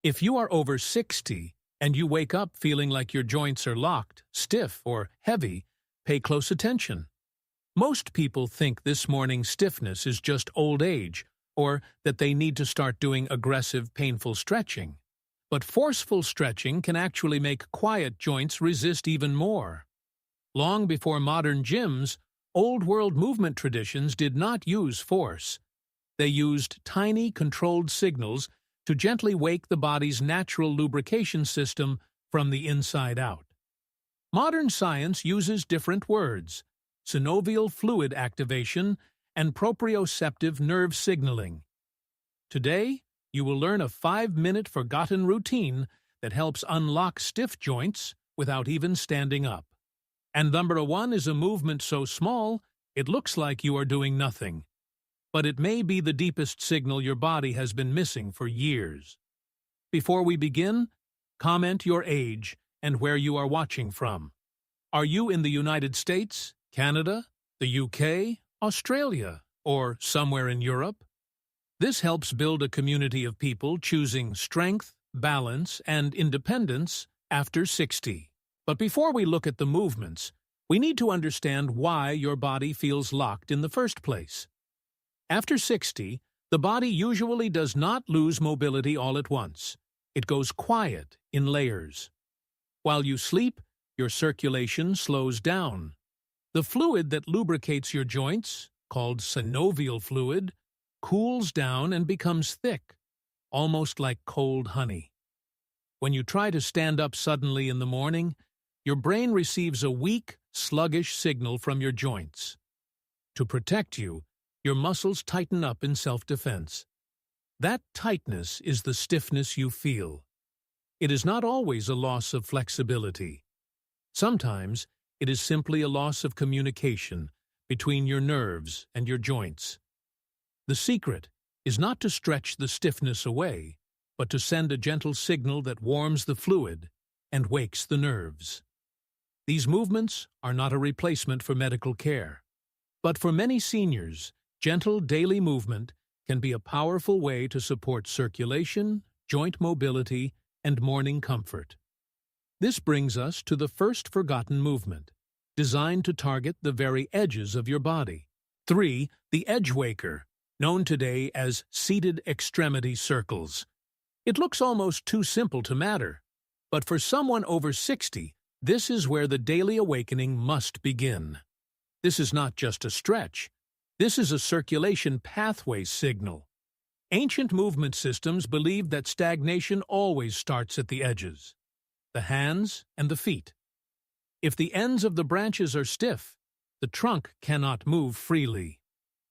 If you are over 60 and you wake up feeling like your joints are locked, stiff, or heavy, pay close attention. Most people think this morning stiffness is just old age, or that they need to start doing aggressive, painful stretching. But forceful stretching can actually make quiet joints resist even more. Long before modern gyms, old-world movement traditions did not use force. They used tiny, controlled signals to gently wake the body's natural lubrication system from the inside out. Modern science uses different words: synovial fluid activation and proprioceptive nerve signaling. Today, you will learn a 5-minute forgotten routine that helps unlock stiff joints without even standing up. And number 1 is a movement so small, it looks like you are doing nothing. But it may be the deepest signal your body has been missing for years. Before we begin, comment your age and where you are watching from. Are you in the United States, Canada, the UK, Australia, or somewhere in Europe? This helps build a community of people choosing strength, balance, and independence after 60. But before we look at the movements, we need to understand why your body feels locked in the first place. After 60, the body usually does not lose mobility all at once. It goes quiet in layers. While you sleep, your circulation slows down. The fluid that lubricates your joints, called synovial fluid, cools down and becomes thick, almost like cold honey. When you try to stand up suddenly in the morning, your brain receives a weak, sluggish signal from your joints. To protect you, your muscles tighten up in self-defense. That tightness is the stiffness you feel. It is not always a loss of flexibility. Sometimes it is simply a loss of communication between your nerves and your joints. The secret is not to stretch the stiffness away, but to send a gentle signal that warms the fluid and wakes the nerves. These movements are not a replacement for medical care, but for many seniors, gentle daily movement can be a powerful way to support circulation, joint mobility, and morning comfort. This brings us to the first forgotten movement, designed to target the very edges of your body. 3. The edge waker, known today as seated extremity circles. It looks almost too simple to matter, but for someone over 60, this is where the daily awakening must begin. This is not just a stretch. This is a circulation pathway signal. Ancient movement systems believed that stagnation always starts at the edges, the hands and the feet. If the ends of the branches are stiff, the trunk cannot move freely.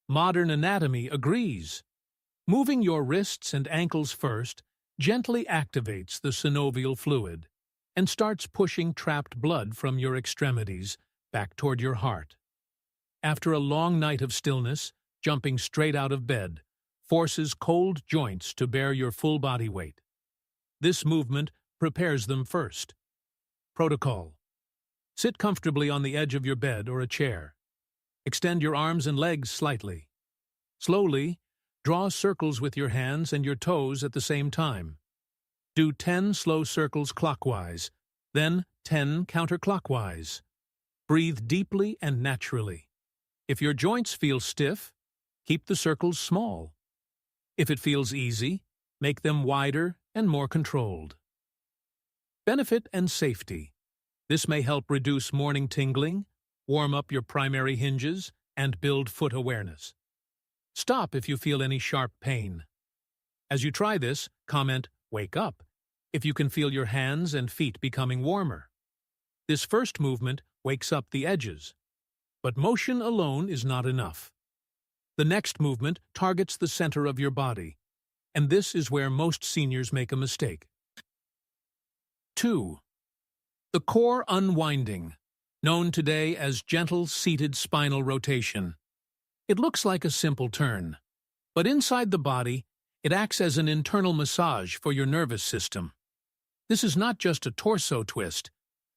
Modern anatomy agrees. Moving your wrists and ankles first gently activates the synovial fluid and starts pushing trapped blood from your extremities back toward your heart. After a long night of stillness, jumping straight out of bed forces cold joints to bear your full body weight. This movement prepares them first. Protocol: sit comfortably on the edge of your bed or a chair. Extend your arms and legs slightly. Slowly, draw circles with your hands and your toes at the same time. Do 10 slow circles clockwise, then 10 counterclockwise. Breathe deeply and naturally. If your joints feel stiff, keep the circles small. If it feels easy, make them wider and more controlled. Benefit and safety. This may help reduce morning tingling, warm up your primary hinges, and build foot awareness. Stop if you feel any sharp pain. As you try this, comment, "Wake up," if you can feel your hands and feet becoming warmer. This first movement wakes up the edges. But motion alone is not enough. The next movement targets the center of your body, and this is where most seniors make a mistake. 2. The core unwinding, known today as gentle seated spinal rotation. It looks like a simple turn, but inside the body, it acts as an internal massage for your nervous system. This is not just a torso twist.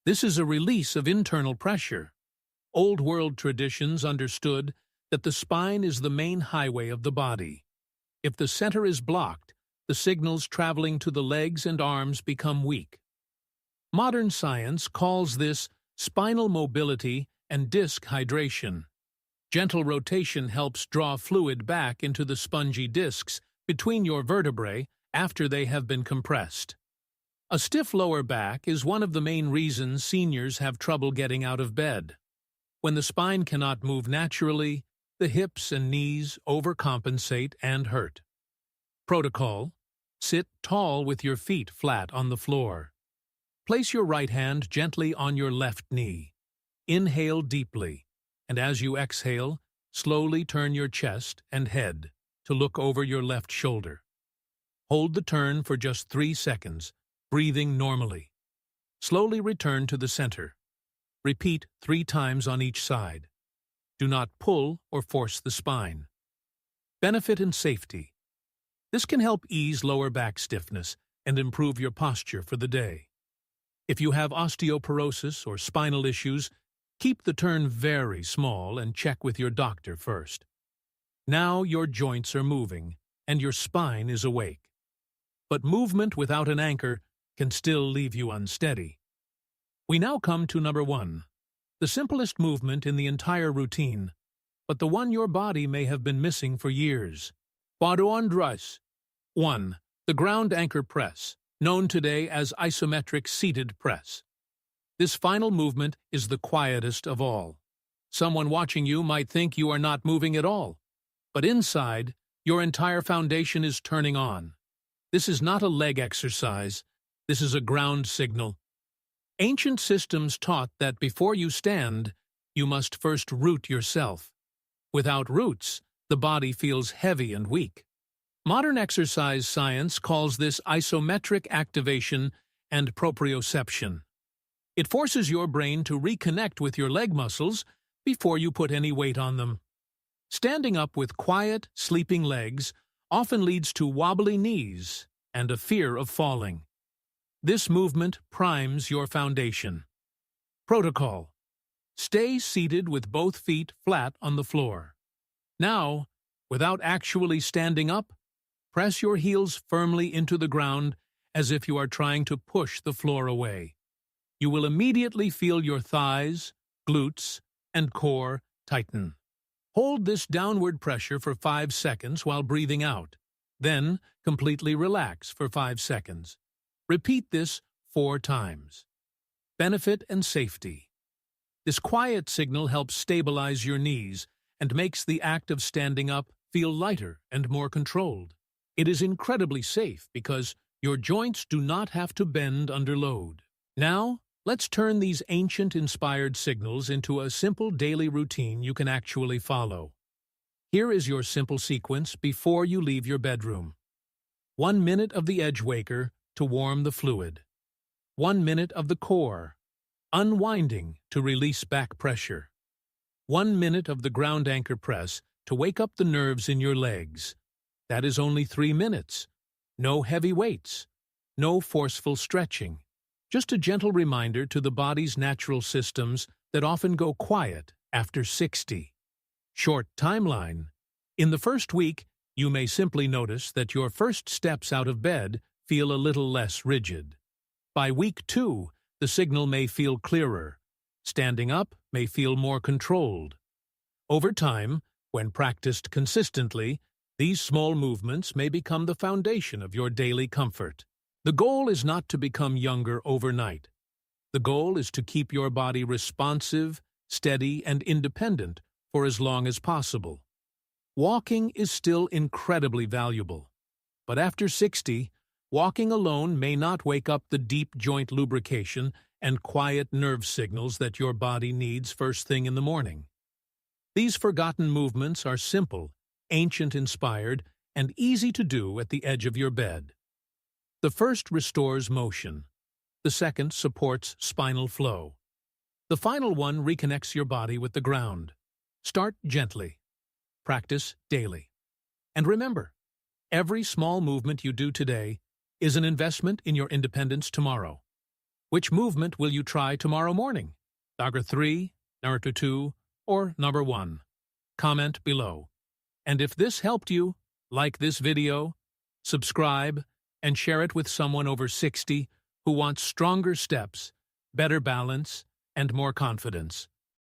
This is a release of internal pressure. Old-world traditions understood that the spine is the main highway of the body. If the center is blocked, the signals traveling to the legs and arms become weak. Modern science calls this spinal mobility and disc hydration. Gentle rotation helps draw fluid back into the spongy discs between your vertebrae after they have been compressed. A stiff lower back is one of the main reasons seniors have trouble getting out of bed. When the spine cannot move naturally, the hips and knees overcompensate and hurt. Protocol: sit tall with your feet flat on the floor. Place your right hand gently on your left knee. Inhale deeply, and as you exhale, slowly turn your chest and head to look over your left shoulder. Hold the turn for just 3 seconds, breathing normally. Slowly return to the center. Repeat 3 times on each side. Do not pull or force the spine. Benefit and safety: this can help ease lower back stiffness and improve your posture for the day. If you have osteoporosis or spinal issues, keep the turn very small and check with your doctor first. Now your joints are moving and your spine is awake. But movement without an anchor can still leave you unsteady. We now come to number 1, the simplest movement in the entire routine, but the one your body may have been missing for years. Padoandras. 1. The ground anchor press, known today as isometric seated press. This final movement is the quietest of all. Someone watching you might think you are not moving at all, but inside, your entire foundation is turning on. This is not a leg exercise. This is a ground signal. Ancient systems taught that before you stand, you must first root yourself. Without roots, the body feels heavy and weak. Modern exercise science calls this isometric activation and proprioception. It forces your brain to reconnect with your leg muscles before you put any weight on them. Standing up with quiet, sleeping legs often leads to wobbly knees and a fear of falling. This movement primes your foundation. Protocol: stay seated with both feet flat on the floor. Now, without actually standing up, press your heels firmly into the ground as if you are trying to push the floor away. You will immediately feel your thighs, glutes, and core tighten. Hold this downward pressure for 5 seconds while breathing out. Then, completely relax for 5 seconds. Repeat this 4 times. Benefit and safety: this quiet signal helps stabilize your knees and makes the act of standing up feel lighter and more controlled. It is incredibly safe because your joints do not have to bend under load. Now, let's turn these ancient-inspired signals into a simple daily routine you can actually follow. Here is your simple sequence before you leave your bedroom. 1 minute of the edge waker to warm the fluid. 1 minute of the core, unwinding to release back pressure. 1 minute of the ground anchor press to wake up the nerves in your legs. That is only 3 minutes. No heavy weights. No forceful stretching. Just a gentle reminder to the body's natural systems that often go quiet after 60. Short timeline: in the first week, you may simply notice that your first steps out of bed feel a little less rigid. By week 2, the signal may feel clearer. Standing up may feel more controlled. Over time, when practiced consistently, these small movements may become the foundation of your daily comfort. The goal is not to become younger overnight. The goal is to keep your body responsive, steady, and independent for as long as possible. Walking is still incredibly valuable, but after 60, walking alone may not wake up the deep joint lubrication and quiet nerve signals that your body needs first thing in the morning. These forgotten movements are simple, ancient-inspired, and easy to do at the edge of your bed. The first restores motion. The second supports spinal flow. The final one reconnects your body with the ground. Start gently. Practice daily. And remember, every small movement you do today is an investment in your independence tomorrow. Which movement will you try tomorrow morning? Number 3, number 2, or number 1? Comment below. And if this helped you, like this video, subscribe, and share it with someone over 60 who wants stronger steps, better balance, and more confidence.